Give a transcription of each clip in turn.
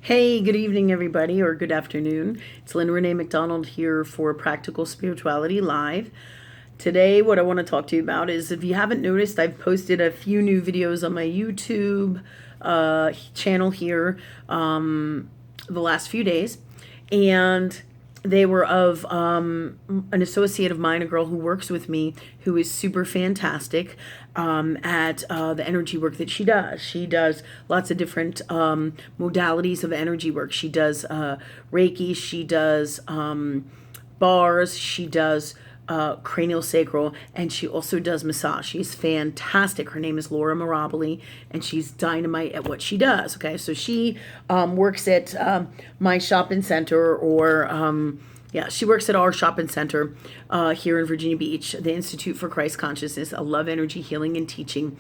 Hey, good evening, everybody, or good afternoon. It's Lynn Renee McDonald here for Practical Spirituality Live. Today, what I want to talk to you about is, if you haven't noticed, I've posted a few new videos on my YouTube channel here the last few days, and they were of an associate of mine, a girl who works with me, who is super fantastic at the energy work that she does. She does lots of different modalities of energy work. She does Reiki, she does bars, she does cranial sacral, and she also does massage. She's fantastic. Her name is Laura Mirabili, and she's dynamite at what she does. Okay, so she works at my shopping center, or she works at our shopping center here in Virginia Beach, the Institute for Christ Consciousness, a love, energy, healing, and teaching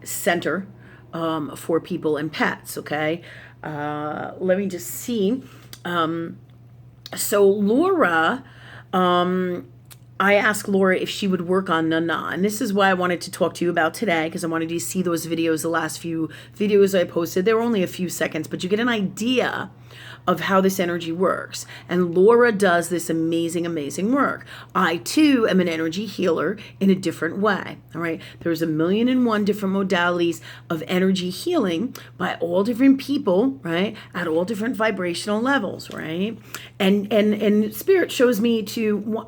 center for people and pets. Okay, let me just see. So Laura, I asked Laura if she would work on Nana, and this is why I wanted to talk to you about today, because I wanted you to see those videos. The last few videos I posted, they were only a few seconds, but you get an idea of how this energy works. And Laura does this amazing work. I too am an energy healer in a different way. All right, there's 1,000,001 different modalities of energy healing by all different people, right, at all different vibrational levels, right? And Spirit shows me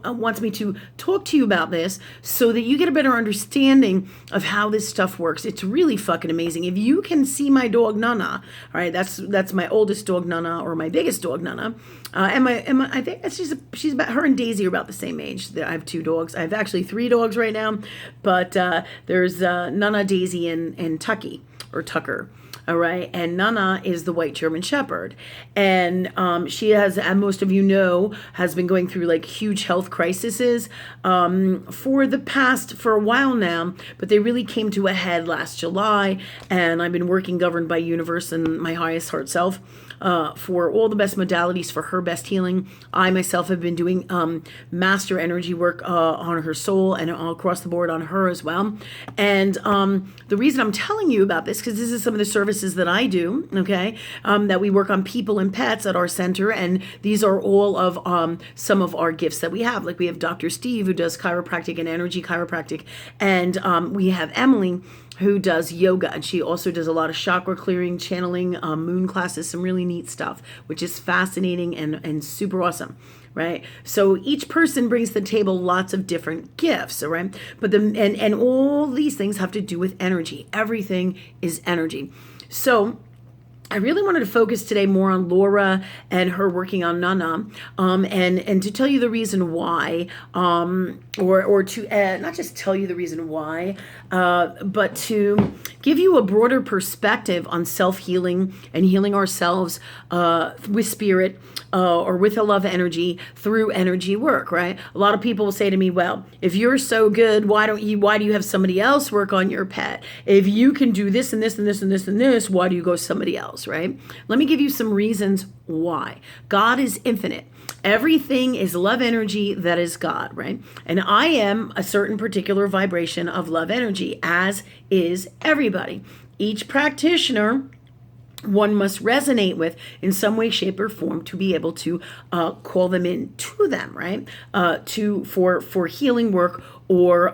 wants me to talk to you about this so that you get a better understanding of how this stuff works. It's really fucking amazing. If you can see my dog Nana, all right, that's my oldest dog Nana, or my biggest dog Nana, and I think she's about, her and Daisy are about the same age. I have 2 dogs. I have actually 3 dogs right now, but there's Nana, Daisy, and Tucky, or Tucker. All right, and Nana is the white German Shepherd, and she has, as most of you know, has been going through like huge health crises for a while now, but they really came to a head last July, and I've been working governed by universe and my highest heart self for all the best modalities for her best healing. I myself have been doing master energy work on her soul and all across the board on her as well. And the reason I'm telling you about this, because this is some of the services that I do, okay, that we work on people and pets at our center, and these are all of some of our gifts that we have. Like, we have Dr. Steve, who does chiropractic and energy chiropractic, and we have Emily, who does yoga, and she also does a lot of chakra clearing, channeling, moon classes, some really neat stuff, which is fascinating and super awesome, right? So each person brings to the table lots of different gifts, all right? But and all these things have to do with energy. Everything is energy. So I really wanted to focus today more on Laura and her working on Nana, and to tell you the reason why, or to not just tell you the reason why, but to give you a broader perspective on self-healing and healing ourselves with spirit, or with a love energy through energy work, right? A lot of people will say to me, well, if you're so good, why do you have somebody else work on your pet? If you can do this and this and this and this and this, why do you go somebody else, right? Let me give you some reasons why. God is infinite. Everything is love energy that is God, right? And I am a certain particular vibration of love energy, as is everybody. Each practitioner one must resonate with in some way, shape, or form to be able to call them in to them, right? For healing work, or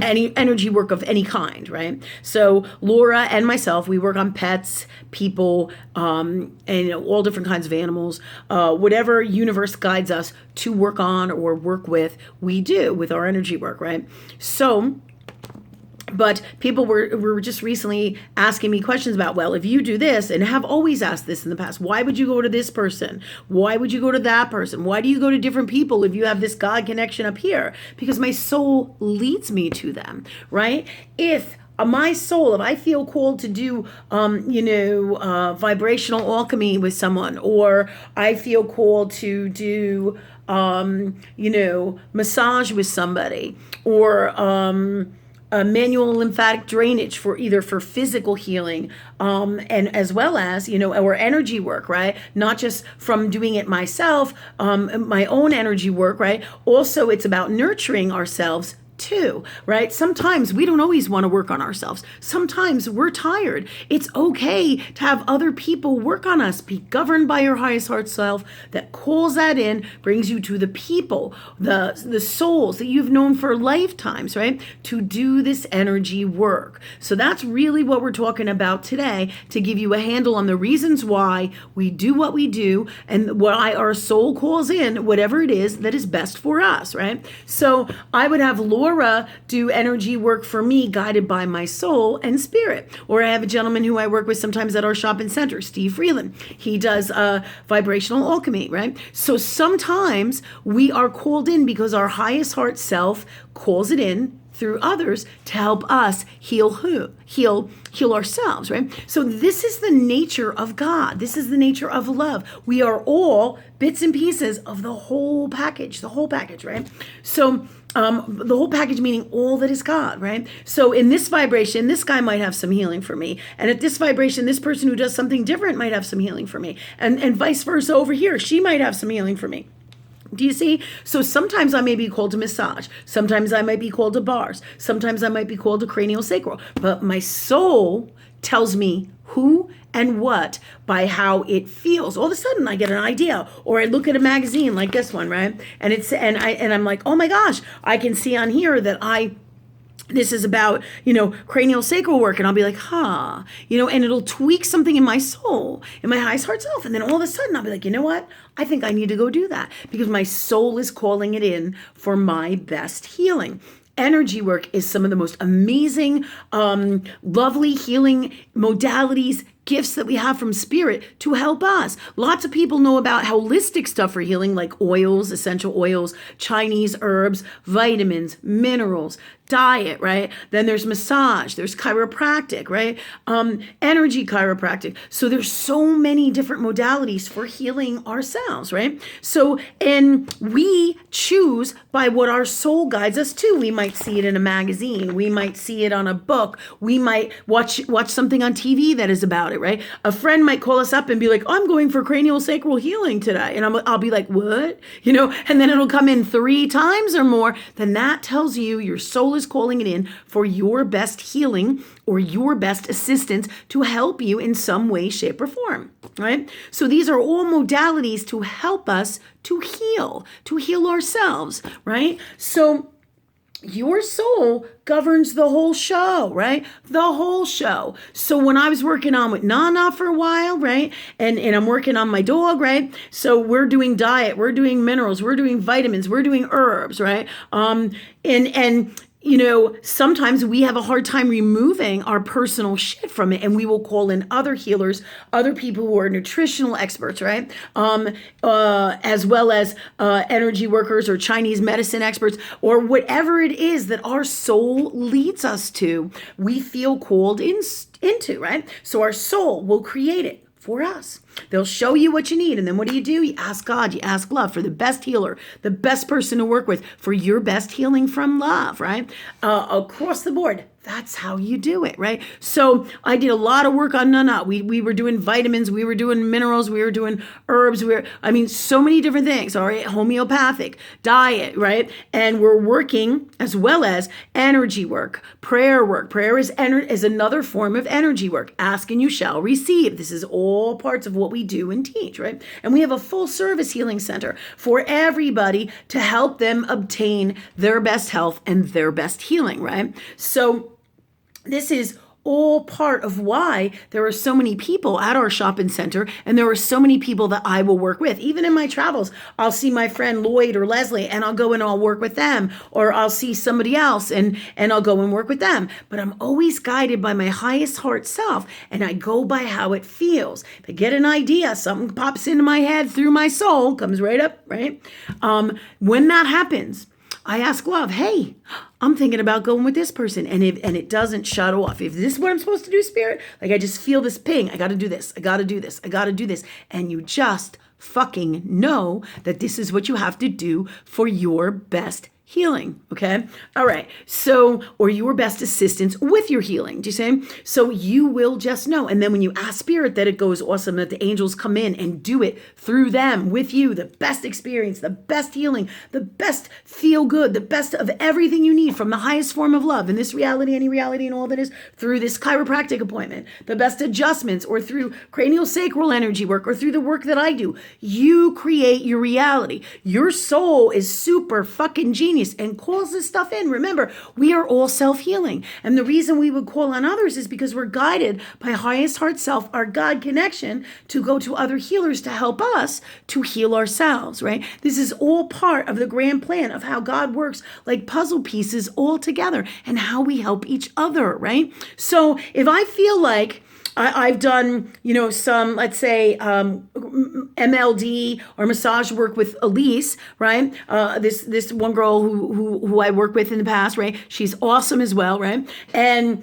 any energy work of any kind, right? So Laura and myself, we work on pets, people, and all different kinds of animals. Whatever universe guides us to work on or work with, we do with our energy work, right? So, but people were just recently asking me questions about, well, if you do this, and have always asked this in the past, why would you go to this person? Why would you go to that person? Why do you go to different people if you have this God connection up here? Because my soul leads me to them, right? If my soul, if I feel called to do, vibrational alchemy with someone, or I feel called to do, massage with somebody, or manual lymphatic drainage for physical healing, and as well as, our energy work, right? Not just from doing it myself, my own energy work, right? Also, it's about nurturing ourselves too, right? Sometimes we don't always want to work on ourselves. Sometimes we're tired. It's okay to have other people work on us. Be governed by your highest heart self that calls that in, brings you to the people, the souls that you've known for lifetimes, right? To do this energy work. So that's really what we're talking about today, to give you a handle on the reasons why we do what we do and why our soul calls in whatever it is that is best for us, right? So I would have Laura do energy work for me, guided by my soul and spirit. Or I have a gentleman who I work with sometimes at our shopping center, Steve Freeland. He does vibrational alchemy, right? So sometimes we are called in because our highest heart self calls it in through others to help us heal ourselves, right? So this is the nature of God. This is the nature of love. We are all bits and pieces of the whole package, right? So the whole package meaning all that is God, right? So in this vibration, this guy might have some healing for me. And at this vibration, this person who does something different might have some healing for me. And vice versa over here, she might have some healing for me. Do you see? So sometimes I may be called to massage. Sometimes I might be called to bars. Sometimes I might be called to cranial sacral. But my soul tells me who and what by how it feels. All of a sudden I get an idea, or I look at a magazine like this one, right? And I'm like, oh my gosh, I can see on here that this is about, cranial sacral work. And I'll be like, and it'll tweak something in my soul, in my highest heart self. And then all of a sudden I'll be like, you know what? I think I need to go do that because my soul is calling it in for my best healing. Energy work is some of the most amazing, lovely healing modalities, gifts that we have from spirit to help us. Lots of people know about holistic stuff for healing, like oils, essential oils, Chinese herbs, vitamins, minerals, diet, right? Then there's massage, there's chiropractic, right? Energy chiropractic. So there's so many different modalities for healing ourselves, right? So, and we choose by what our soul guides us to. We might see it in a magazine. We might see it on a book. We might watch something on TV that is about it, right? A friend might call us up and be like, I'm going for cranial sacral healing today. And I'll be like, what? And then it'll come in 3 times or more. Then that tells you your soul is calling it in for your best healing or your best assistance to help you in some way, shape, or form, right? So these are all modalities to help us to heal ourselves, right? So your soul governs the whole show, right? The whole show. So when I was working on with Nana for a while, right? And I'm working on my dog, right? So we're doing diet, we're doing minerals, we're doing vitamins, we're doing herbs, right? Sometimes we have a hard time removing our personal shit from it, and we will call in other healers, other people who are nutritional experts, right? As well as energy workers or Chinese medicine experts, or whatever it is that our soul leads us to, we feel called into, right? So our soul will create it for us. They'll show you what you need. And then what do? You ask God, you ask love for the best healer, the best person to work with for your best healing from love, right? Across the board. That's how you do it, right? So I did a lot of work on Nana. We were doing vitamins, we were doing minerals, we were doing herbs, so many different things, all right? Homeopathic, diet, right? And we're working as well as energy work, prayer work. Prayer is another form of energy work. Ask and you shall receive. This is all parts of what we do and teach, right? And we have a full service healing center for everybody to help them obtain their best health and their best healing, right? So this is all part of why there are so many people at our shopping center, and there are so many people that I will work with. Even in my travels, I'll see my friend Lloyd or Leslie, and I'll go and I'll work with them, or I'll see somebody else and I'll go and work with them. But I'm always guided by my highest heart self, and I go by how it feels. If I get an idea, something pops into my head through my soul, comes right up, right? When that happens, I ask love, hey, I'm thinking about going with this person. And it doesn't shut off. If this is what I'm supposed to do, spirit, like I just feel this ping. I got to do this. I got to do this. I got to do this. And you just fucking know that this is what you have to do for your best healing. Okay. All right. So, or your best assistance with your healing. Do you see? So you will just know. And then when you ask spirit that it goes awesome, that the angels come in and do it through them with you, the best experience, the best healing, the best feel good, the best of everything you need from the highest form of love in this reality, any reality, and all that is through this chiropractic appointment, the best adjustments, or through cranial sacral energy work, or through the work that I do. You create your reality. Your soul is super fucking genius and calls this stuff in. Remember, we are all self-healing. And the reason we would call on others is because we're guided by highest heart self, our God connection, to go to other healers to help us to heal ourselves, right? This is all part of the grand plan of how God works like puzzle pieces all together and how we help each other, right? So if I feel like I've done, some, let's say, MLD or massage work with Elise, right? This one girl who I work with in the past, right? She's awesome as well, right? And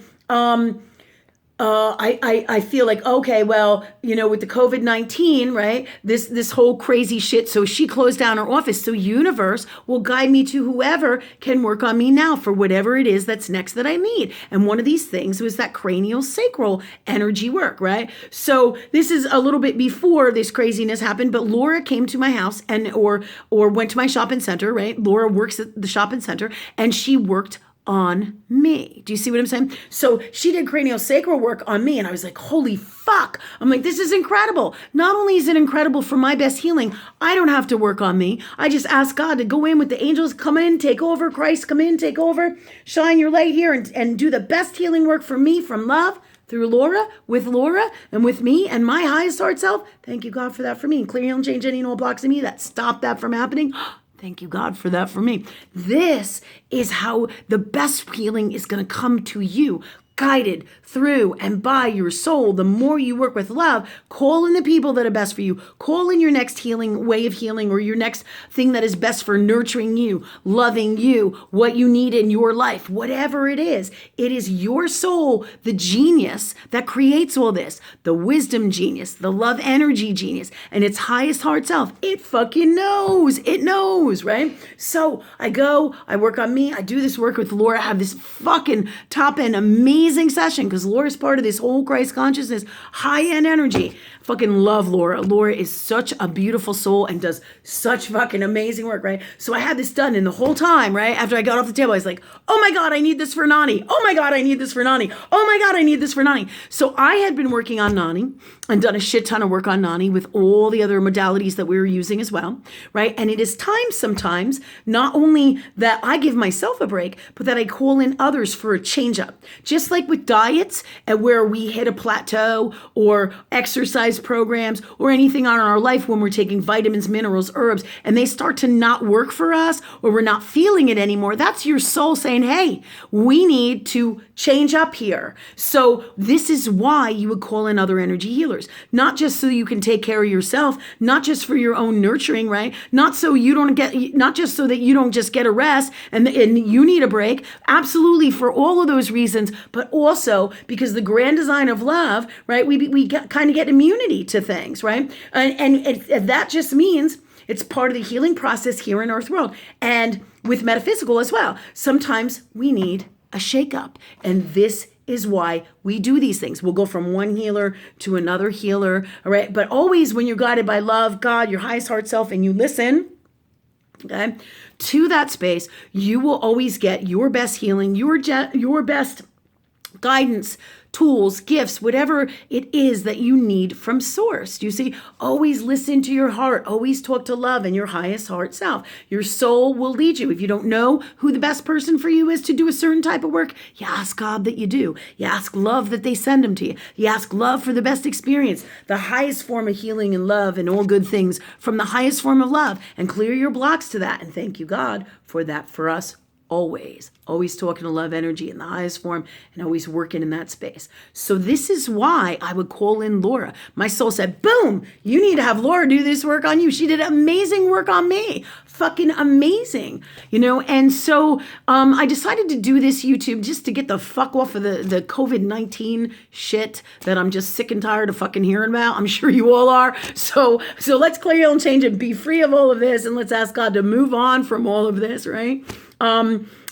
I feel like, okay, well, with the COVID-19, right, this whole crazy shit, so she closed down her office. So universe will guide me to whoever can work on me now for whatever it is that's next that I need. And one of these things was that cranial sacral energy work, right? So this is a little bit before this craziness happened, but Laura came to my house or went to my shopping center, right? Laura works at the shopping center, and she worked on me. Do you see what I'm saying? So she did cranial sacral work on me, and I was like, holy fuck. I'm like, this is incredible. Not only is it incredible for my best healing, I don't have to work on me. I just ask God to go in with the angels, come in, take over. Christ, come in, take over, shine your light here, and do the best healing work for me from love through Laura, and with me and my highest heart self. Thank you, God, for that for me. And clear, heal, and change any and all blocks in me that stop that from happening. Thank you, God, for that for me. This is how the best healing is going to come to you, guided through and by your soul. The more you work with love, call in the people that are best for you. Call in your next healing way of healing, or your next thing that is best for nurturing you, loving you, what you need in your life, whatever it is. It is your soul, the genius that creates all this, the wisdom genius, the love energy genius, and its highest heart self. It fucking knows. It knows, right? So I go, I work on me. I do this work with Laura. I have this fucking top end amazing session because Laura's part of this whole Christ consciousness, high-end energy. Fucking love Laura. Laura is such a beautiful soul and does such fucking amazing work, right? So I had this done, and the whole time, right, after I got off the table, I was like, oh my God, I need this for Nani. Oh my God, I need this for Nani. Oh my God, I need this for Nani. So I had been working on Nani and done a shit ton of work on Nani with all the other modalities that we were using as well, right? And it is time sometimes, not only that I give myself a break, but that I call in others for a change up. Just like with diets, and where we hit a plateau, or exercise programs, or anything on our life when we're taking vitamins, minerals, herbs, and they start to not work for us, or we're not feeling it anymore, that's your soul saying, hey, we need to change up here. So this is why you would call in other energy healers, not just so you can take care of yourself, not just for your own nurturing, right? Not so you don't get, not just so that you don't just get a rest and you need a break. Absolutely, for all of those reasons, but also because the grand design of love, right? We kind of get immunity to things, right? And that just means it's part of the healing process here in Earth World, and with metaphysical as well. Sometimes we need a shakeup, and this is why we do these things. We'll go from one healer to another healer, all right? But always when you're guided by love, God, your highest heart self, and you listen, okay, to that space, you will always get your best healing, your best guidance, tools, gifts, whatever it is that you need from source. You see, always listen to your heart, always talk to love and your highest heart self. Your soul will lead you. If you don't know who the best person for you is to do a certain type of work, you ask God that you do. You ask love that they send them to you. You ask love for the best experience, the highest form of healing and love and all good things from the highest form of love, and clear your blocks to that. And thank you, God, for that for us. Always talking to love energy in the highest form, and always working in that space. So this is why I would call in Laura. My soul said, boom, you need to have Laura do this work on you. She did amazing work on me. Fucking amazing. And so I decided to do this YouTube just to get the fuck off of the COVID-19 shit that I'm just sick and tired of fucking hearing about. I'm sure you all are. So let's clear and change and be free of all of this, and let's ask God to move on from all of this, right?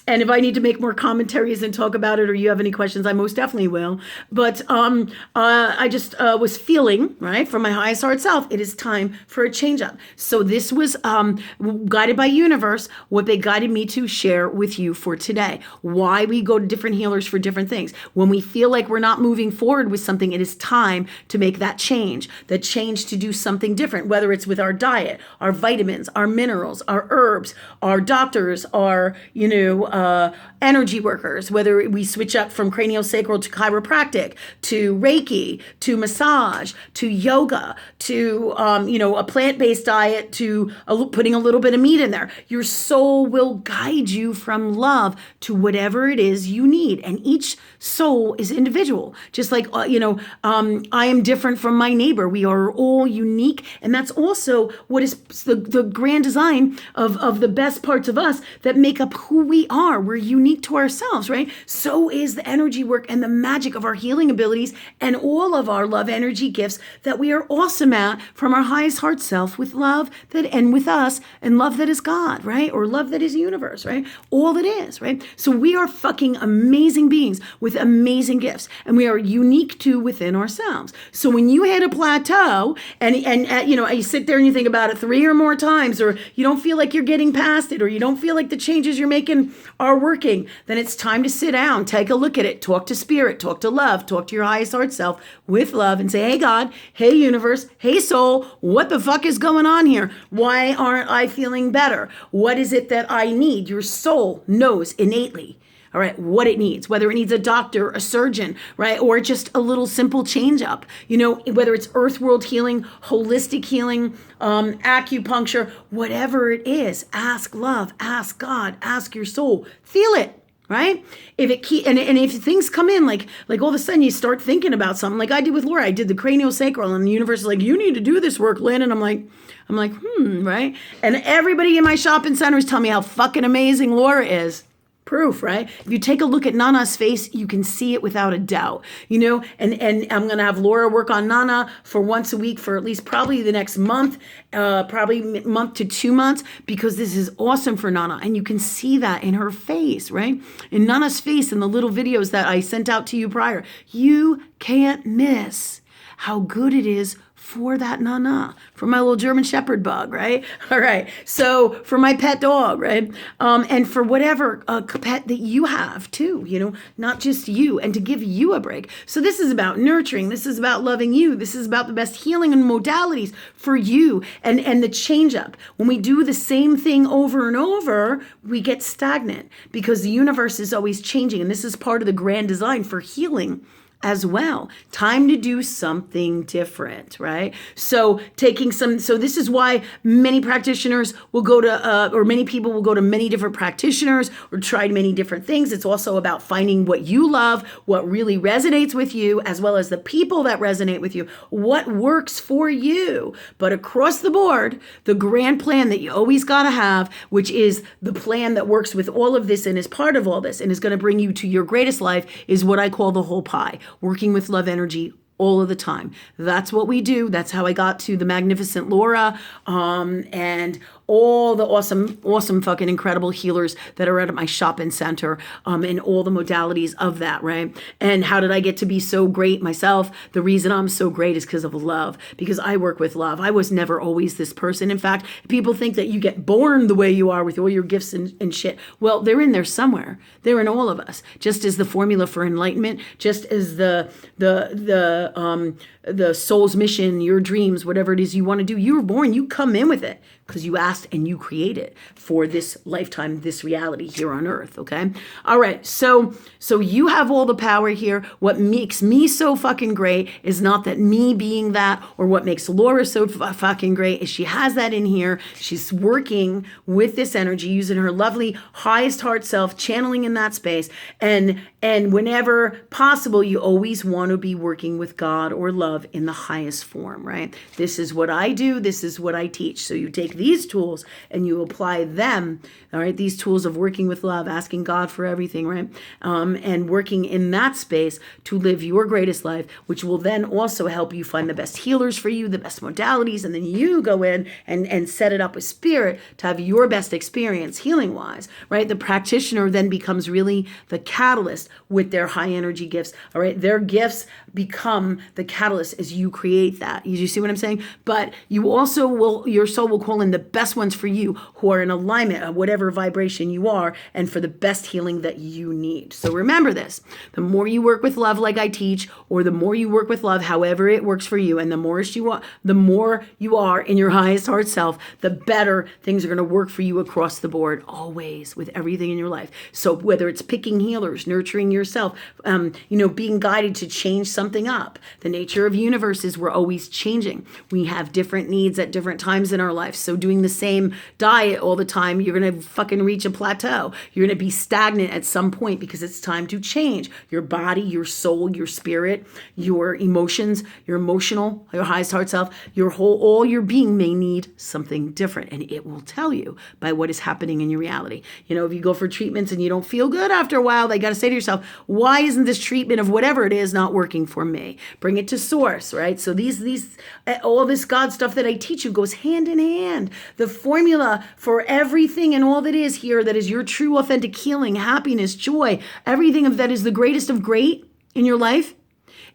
And if I need to make more commentaries and talk about it, or you have any questions, I most definitely will. But I just was feeling, right, from my highest heart self, it is time for a change up. So this was guided by universe, what they guided me to share with you for today. Why we go to different healers for different things. When we feel like we're not moving forward with something, it is time to make that change to do something different, whether it's with our diet, our vitamins, our minerals, our herbs, our doctors, our, energy workers, whether we switch up from craniosacral to chiropractic, to Reiki, to massage, to yoga, to, a plant-based diet, to putting a little bit of meat in there. Your soul will guide you from love to whatever it is you need. And each soul is individual. Just like, I am different from my neighbor. We are all unique. And that's also what is the grand design of the best parts of us that make up who we are. We're unique to ourselves, right? So is the energy work and the magic of our healing abilities and all of our love energy gifts that we are awesome at from our highest heart self, with love and with us, and love that is God, right? Or love that is universe, right? All it is, right? So we are fucking amazing beings with amazing gifts, and we are unique to within ourselves. So when you hit a plateau and you sit there and you think about it 3 or more times, or you don't feel like you're getting past it, or you don't feel like the changes you're making are working, then it's time to sit down, take a look at it, talk to spirit, talk to love, talk to your highest heart self with love, and say, hey God, hey universe, hey soul, what the fuck is going on here? Why aren't I feeling better? What is it that I need? Your soul knows innately, all right, what it needs, whether it needs a doctor, a surgeon, right? Or just a little simple change up, whether it's earth world healing, holistic healing, acupuncture, whatever it is, ask love, ask God, ask your soul, feel it. Right? If things come in, like all of a sudden you start thinking about something, like I did with Laura, I did the craniosacral, and the universe is like, you need to do this work, Lynn. And I'm like, right? And everybody in my shopping centers tell me how fucking amazing Laura is. Proof, right? If you take a look at Nana's face, you can see it without a doubt, and I'm going to have Laura work on Nana for once a week for at least probably the next month, probably month to 2 months, because this is awesome for Nana. And you can see that in her face, right? In Nana's face, in the little videos that I sent out to you prior, you can't miss how good it is for that Nana, for my little German Shepherd bug, right? All right. So for my pet dog, right? And for whatever pet that you have too, not just you, and to give you a break. So this is about nurturing. This is about loving you. This is about the best healing and modalities for you, and the change up. When we do the same thing over and over, we get stagnant because the universe is always changing. And this is part of the grand design for healing as well. Time to do something different, right? So this is why many practitioners will go to, or many people will go to many different practitioners or try many different things. It's also about finding what you love, what really resonates with you, as well as the people that resonate with you, what works for you. But across the board, the grand plan that you always got to have, which is the plan that works with all of this and is part of all this and is going to bring you to your greatest life, is what I call the whole pie. Working with love energy all of the time. That's what we do. That's how I got to the magnificent Laura, and all the awesome fucking incredible healers that are at my shopping center, and all the modalities of that, right? And how did I get to be so great myself? The reason I'm so great is because of love, because I work with love. I was never always this person. In fact, people think that you get born the way you are with all your gifts and shit. Well, they're in there somewhere. They're in all of us. Just as the formula for enlightenment, just as the soul's mission, your dreams, whatever it is you want to do, you were born, you come in with it because you asked and you created for this lifetime, this reality here on earth. Okay. All right. So you have all the power here. What makes me so fucking great is not that me being that, or what makes Laura so fucking great is she has that in here. She's working with this energy, using her lovely highest heart self, channeling in that space. And whenever possible, you always want to be working with God or love in the highest form, right? This is what I do. This is what I teach. So you take these tools tools and you apply them, all right, these tools of working with love, asking God for everything, right, and working in that space to live your greatest life, which will then also help you find the best healers for you, the best modalities, and then you go in and set it up with spirit to have your best experience healing wise, right? The practitioner then becomes really the catalyst with their high energy gifts, all right? Their gifts become the catalyst as you create that. You see what I'm saying? But you also will, your soul will call in the best ones for you who are in alignment of whatever vibration you are and for the best healing that you need. So remember this, the more you work with love like I teach, or the more you work with love however it works for you, and the more you are in your highest heart self, the better things are going to work for you across the board, always, with everything in your life. So whether it's picking healers, nurturing yourself, being guided to change something up. The nature of universe is we're always changing. We have different needs at different times in our life. So doing the same diet all the time, you're going to fucking reach a plateau. You're going to be stagnant at some point because it's time to change. Your body, your soul, your spirit, your emotions, your emotional, your highest heart self, all your being may need something different. And it will tell you by what is happening in your reality. If you go for treatments and you don't feel good after a while, they got to say to yourself, why isn't this treatment of whatever it is not working for me? Bring it to source, right? So all this God stuff that I teach you goes hand in hand. The formula for everything and all that is here, that is your true authentic healing, happiness, joy, everything of that is the greatest of great in your life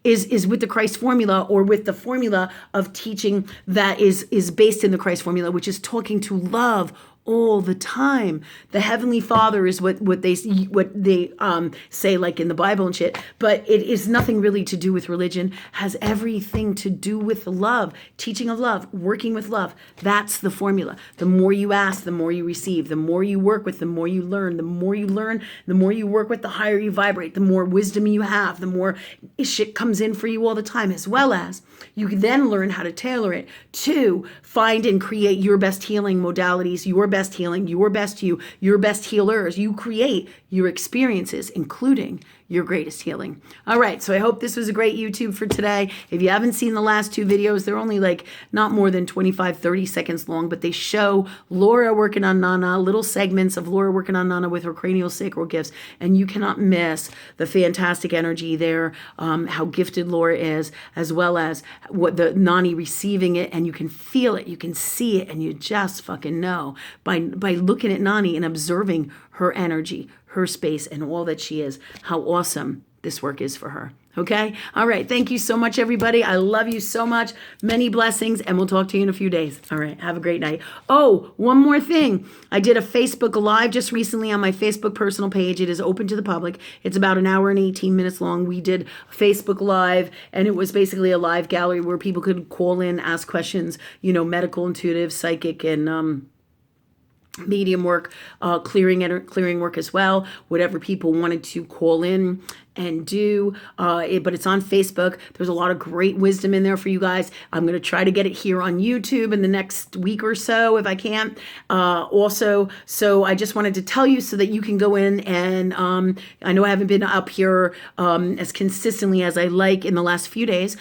is with the Christ formula, or with the formula of teaching that is based in the Christ formula, which is talking to love all the time. The Heavenly Father is what they say, like in the Bible and shit, but it is nothing really to do with religion, has everything to do with love, teaching of love, working with love. That's the formula. The more you ask, the more you receive. The more you work with, the more you learn. The more you learn, the more you work with, the higher you vibrate. The more wisdom you have, the more shit comes in for you all the time, as well as you can then learn how to tailor it to find and create your best healing modalities, your best healing, your best you, your best healers. You create your experiences, including your greatest healing. All right, so I hope this was a great YouTube for today. If you haven't seen the last two videos, they're only like not more than 25, 30 seconds long, but they show Laura working on Nana, little segments of Laura working on Nana with her cranial sacral gifts, and you cannot miss the fantastic energy there, how gifted Laura is, as well as what the Nani receiving it, and you can feel it, you can see it, and you just fucking know by looking at Nani and observing her energy, her space, and all that she is, how awesome this work is for her. Okay? All right. Thank you so much, everybody. I love you so much. Many blessings, and we'll talk to you in a few days. All right. Have a great night. Oh, one more thing. I did a Facebook Live just recently on my Facebook personal page. It is open to the public. It's about an hour and 18 minutes long. We did Facebook Live, and it was basically a live gallery where people could call in, ask questions, medical, intuitive, psychic, and medium work, clearing work as well, whatever people wanted to call in and do, but it's on Facebook. There's a lot of great wisdom in there for you guys. I'm going to try to get it here on YouTube in the next week or so if I can. Also, so I just wanted to tell you so that you can go in and I know I haven't been up here as consistently as I like in the last few days.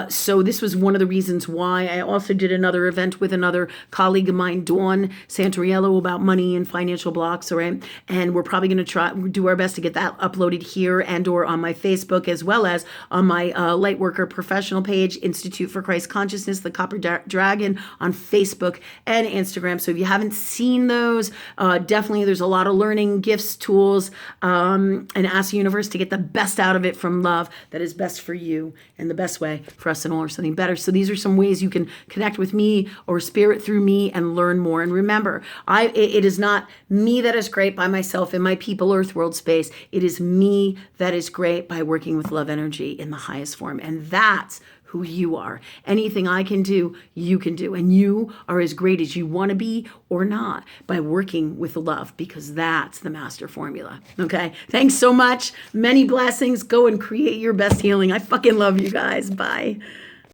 So this was one of the reasons why I also did another event with another colleague of mine, Dawn Santoriello, about money and financial blocks, all right? And we're probably going to do our best to get that uploaded here and or on my Facebook, as well as on my Lightworker professional page, Institute for Christ Consciousness, the Copper Dragon, on Facebook and Instagram. So if you haven't seen those, definitely there's a lot of learning, gifts, tools, and ask the universe to get the best out of it from love that is best for you and the best way for us to know something better. So these are some ways you can connect with me or spirit through me and learn more. And remember, it is not me that is great by myself in my people earth world space. It is me that is great by working with love energy in the highest form. And that's who you are. Anything I can do, you can do. And you are as great as you want to be or not by working with love, because that's the master formula. Okay? Thanks so much. Many blessings. Go and create your best healing. I fucking love you guys. Bye.